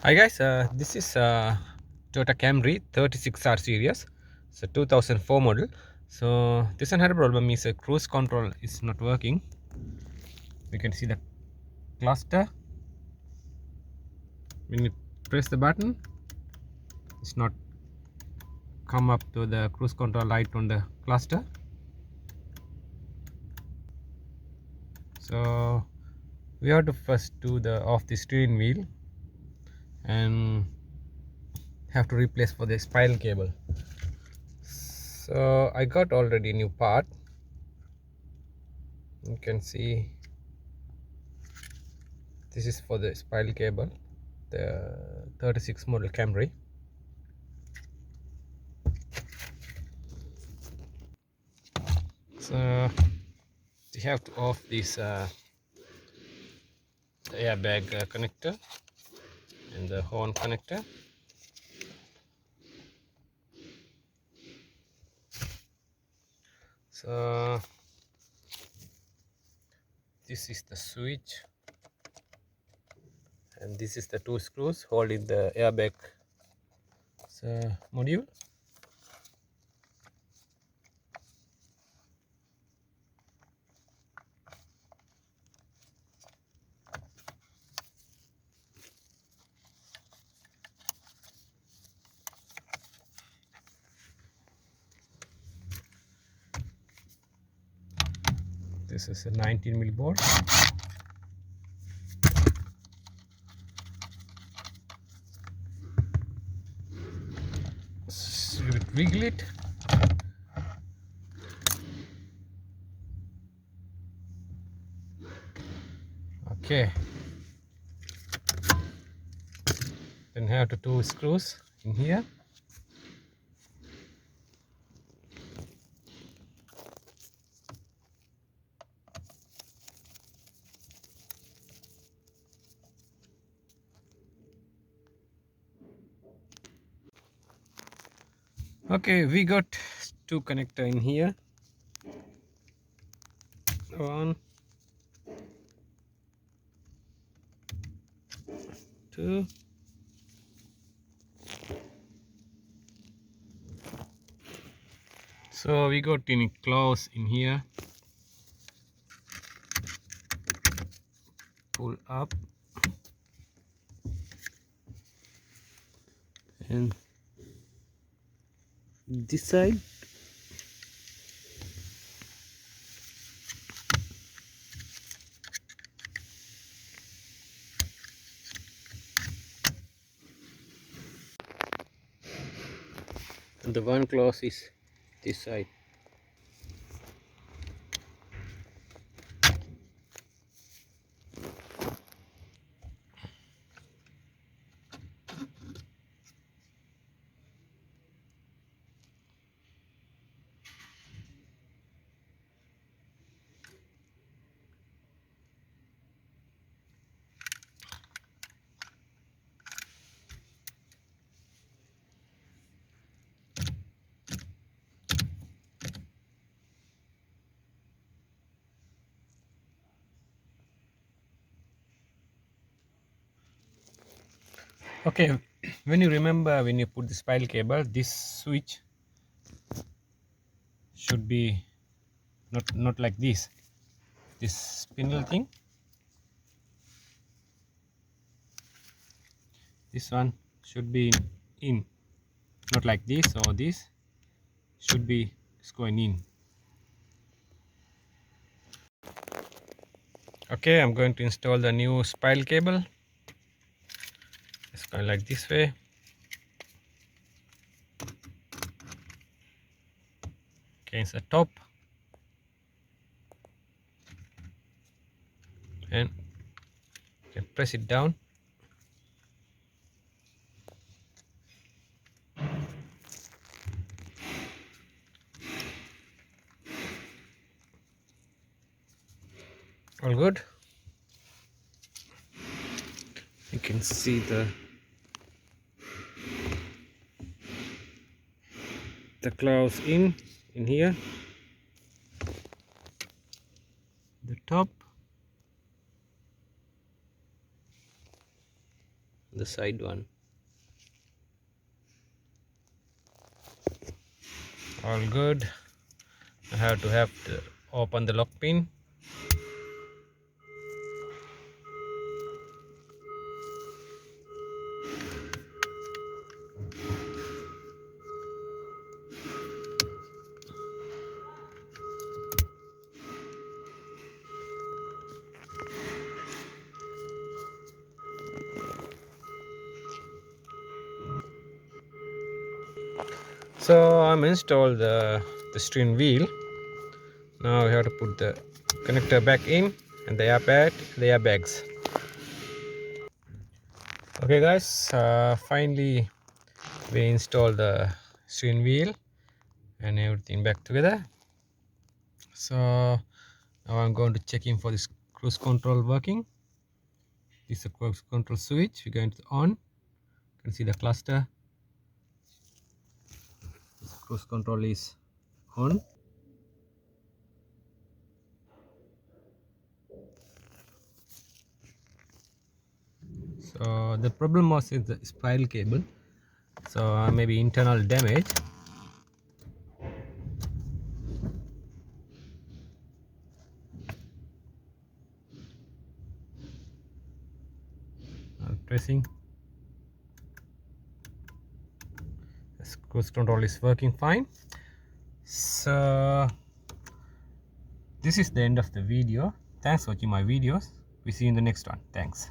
Hi guys, this is Toyota Camry 36R series. It's a 2004 model. So this one had a problem is cruise control is not working. We can see the cluster. When you press the button, it's not come up to the cruise control light on the cluster. So we have to first do the off the steering wheel and have to replace for the spiral cable. So I got already new part. You can see this is for the spiral cable, the 36 model Camry. So you have to off this airbag connector and the horn connector. So this is the switch and this is the two screws holding the airbag module. This is a 19mm board. Wiggle it. Okay. Then have the two screws in here. Okay, we got two connector in here. One, two. So we got in claws in here. Pull up and this side. And the one claw is this side. Okay, when you remember when you put the spiral cable, this switch should be not like this. This spindle thing. This one should be in, not like this, or this should be going in. Okay, I'm going to install the new spiral cable. It's going like this way. Against the top. And you can press it down. All good. You can see the claws in here, the top, the side one. All good. I have to open the lock pin. So I'm installed the steering wheel. Now we have to put the connector back in and the airbag, the airbags. Okay guys, finally we installed the steering wheel and everything back together. So now I'm going to check in for this cruise control working. This is the cruise control switch. We're going to on. You can see the cluster. This cruise control is on. So the problem was in the spiral cable. So maybe internal damage. Tracing. This cruise control is working fine. So this is the end of the video. Thanks for watching my videos. We see you in the next one. Thanks.